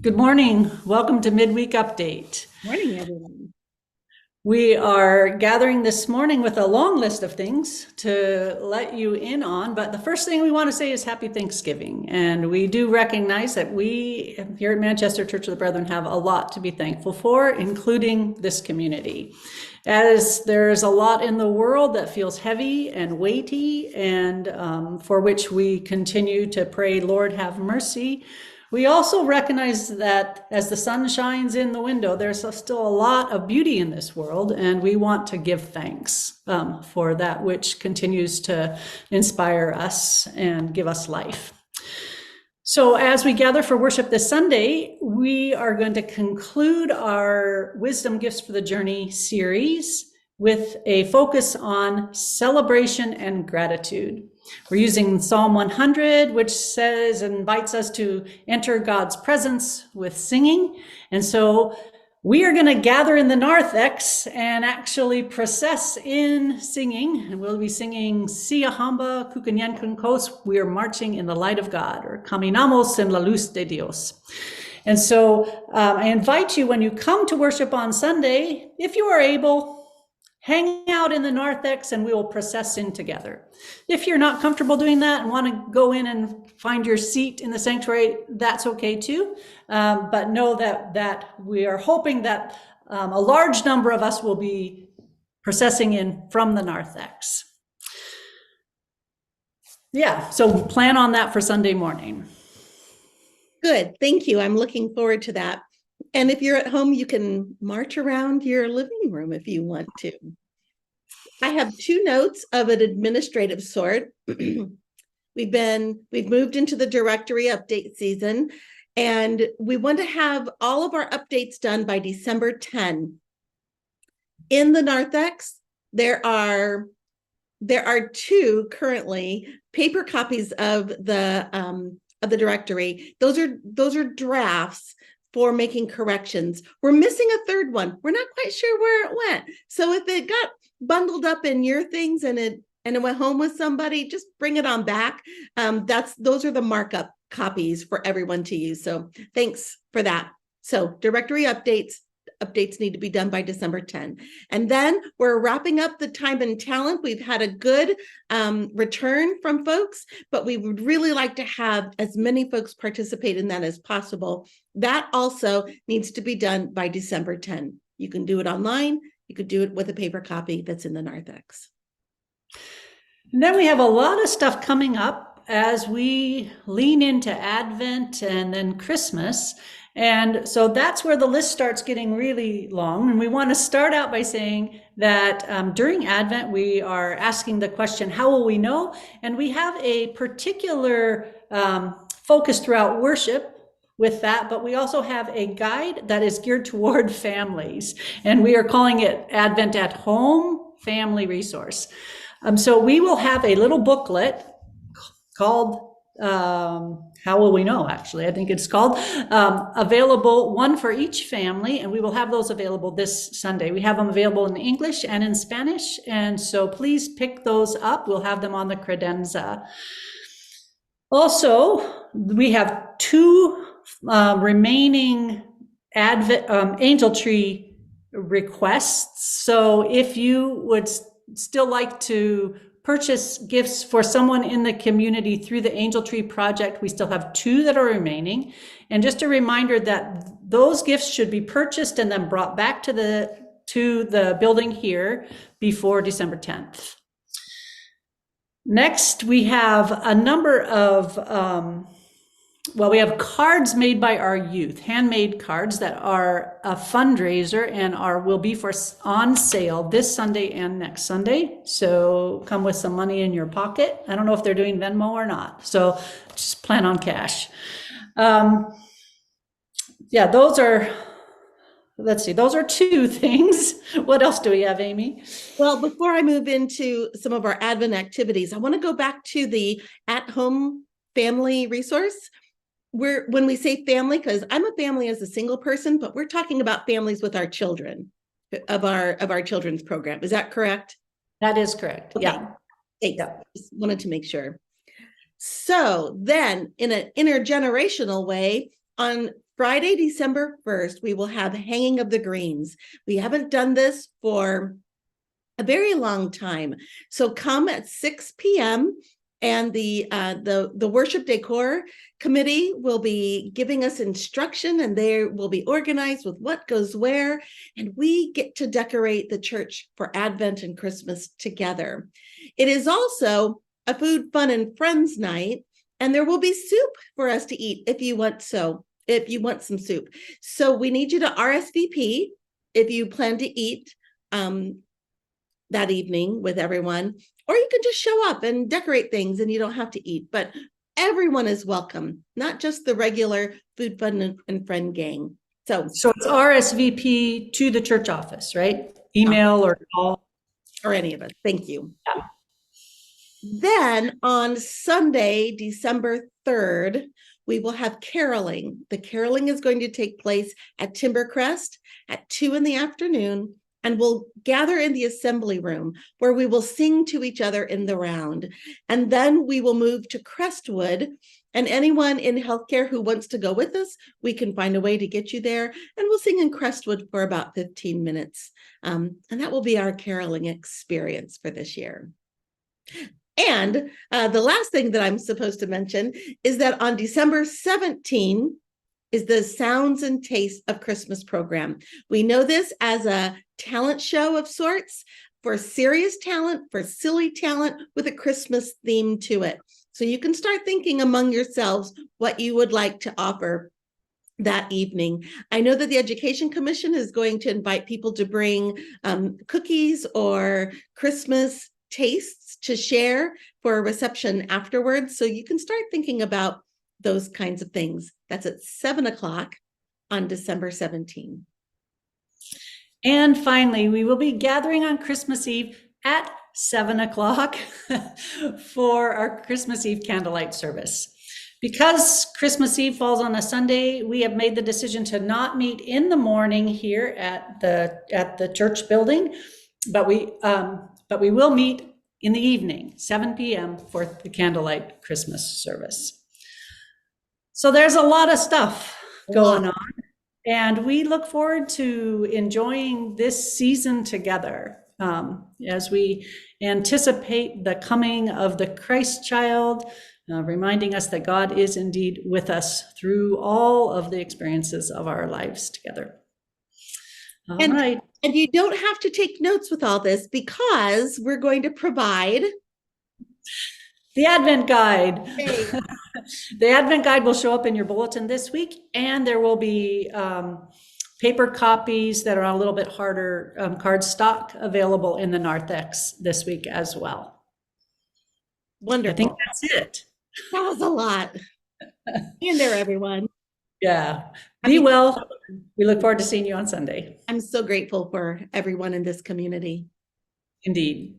Good morning. Welcome to Midweek Update. Morning, everyone. We are gathering this morning with a long list of things to let you in on, but the first thing we want to say is Happy Thanksgiving. And we do recognize that we here at Manchester Church of the Brethren have a lot to be thankful for, including this community. As there's a lot in the world that feels heavy and weighty and for which we continue to pray, Lord, have mercy. We also recognize that as the sun shines in the window, there's still a lot of beauty in this world, and we want to give thanks for that which continues to inspire us and give us life. So as we gather for worship this Sunday, we are going to conclude our Wisdom Gifts for the Journey series with a focus on celebration and gratitude. We're using Psalm 100, which says and invites us to enter God's presence with singing. And so we are going to gather in the narthex and actually process in singing. And we'll be singing Sia Hamba Kukanyankunkos. We are marching in the light of God, or Caminamos en la luz de Dios. And so I invite you, when you come to worship on Sunday, if you are able, hang out in the narthex and we will process in together. If you're not comfortable doing that and want to go in and find your seat in the sanctuary, that's okay too. But know that we are hoping that a large number of us will be processing in from the narthex. Yeah, so plan on that for Sunday morning. Good, thank you. I'm looking forward to that. And if you're at home, you can march around your living room if you want to. I have two notes of an administrative sort. We've moved into the directory update season, and we want to have all of our updates done by December 10. In the narthex, there are two currently paper copies of the directory. Those are drafts for making corrections. We're missing a third one. We're not quite sure where it went. So if it got bundled up in your things and it went home with somebody, just bring it on back. Those are the markup copies for everyone to use. So thanks for that. So directory updates need to be done by December 10. And then we're wrapping up the time and talent. We've had a good return from folks, but we would really like to have as many folks participate in that as possible. That also needs to be done by December 10. You can do it online. You could do it with a paper copy that's in the narthex. And then we have a lot of stuff coming up as we lean into Advent and then Christmas. And so that's where the list starts getting really long. And we want to start out by saying that during Advent, we are asking the question, how will we know? And we have a particular focus throughout worship with that, but we also have a guide that is geared toward families. And we are calling it Advent at Home Family Resource. So we will have a little booklet called How Will We Know, actually, I think it's called, available, one for each family, and we will have those available this Sunday. We have them available in English and in Spanish, and so please pick those up. We'll have them on the credenza. Also, we have two remaining angel tree requests. So if you would still like to purchase gifts for someone in the community through the Angel Tree Project, we still have two that are remaining. And just a reminder that those gifts should be purchased and then brought back to the building here before December 10th. Next, we have a number of we have cards made by our youth, handmade cards that are a fundraiser and will be on sale this Sunday and next Sunday. So come with some money in your pocket. I don't know if they're doing Venmo or not, so just plan on cash. Yeah, those are two things. What else do we have, Amy? Well, before I move into some of our Advent activities, I want to go back to the at-home family resource. When we say family, because I'm a family as a single person, but we're talking about families with our children of our children's program. Is that correct? That is correct. Okay. Yeah. Yeah. Just wanted to make sure. So then in an intergenerational way, on Friday, December 1st, we will have Hanging of the Greens. We haven't done this for a very long time. So come at 6 p.m. and the worship decor committee will be giving us instruction, and they will be organized with what goes where, and we get to decorate the church for Advent and Christmas together. It is also a food, fun, and friends night, and there will be soup for us to eat if you want some soup. So we need you to RSVP if you plan to eat that evening with everyone, or you can just show up and decorate things and you don't have to eat, but everyone is welcome, not just the regular food, fun, and friend gang. So it's RSVP to the church office, right? Email or call. Or any of us. Thank you. Yeah. Then on Sunday, December 3rd, we will have caroling. The caroling is going to take place at Timbercrest at 2 p.m, and we'll gather in the assembly room where we will sing to each other in the round. And then we will move to Crestwood, and anyone in healthcare who wants to go with us, we can find a way to get you there. And we'll sing in Crestwood for about 15 minutes. And that will be our caroling experience for this year. And the last thing that I'm supposed to mention is that on December 17th is the Sounds and Tastes of Christmas program. We know this as a talent show of sorts, for serious talent, for silly talent, with a Christmas theme to it. So you can start thinking among yourselves what you would like to offer that evening. I know that the Education Commission is going to invite people to bring cookies or Christmas tastes to share for a reception afterwards. So you can start thinking about those kinds of things. That's at 7 o'clock on December 17th. And finally, we will be gathering on Christmas Eve at 7 o'clock for our Christmas Eve candlelight service. Because Christmas Eve falls on a Sunday, we have made the decision to not meet in the morning here at the church building, but we will meet in the evening, 7 p.m. for the candlelight Christmas service. So there's a lot of stuff going on, and we look forward to enjoying this season together as we anticipate the coming of the Christ child, reminding us that God is indeed with us through all of the experiences of our lives together. All right. And you don't have to take notes with all this, because we're going to provide the Advent Guide. Hey. The Advent Guide will show up in your bulletin this week, and there will be paper copies that are a little bit harder cardstock available in the narthex this week as well. Wonderful. I think that's it. That was a lot. In there, everyone. Yeah. Be well. We look forward to seeing you on Sunday. I'm so grateful for everyone in this community. Indeed.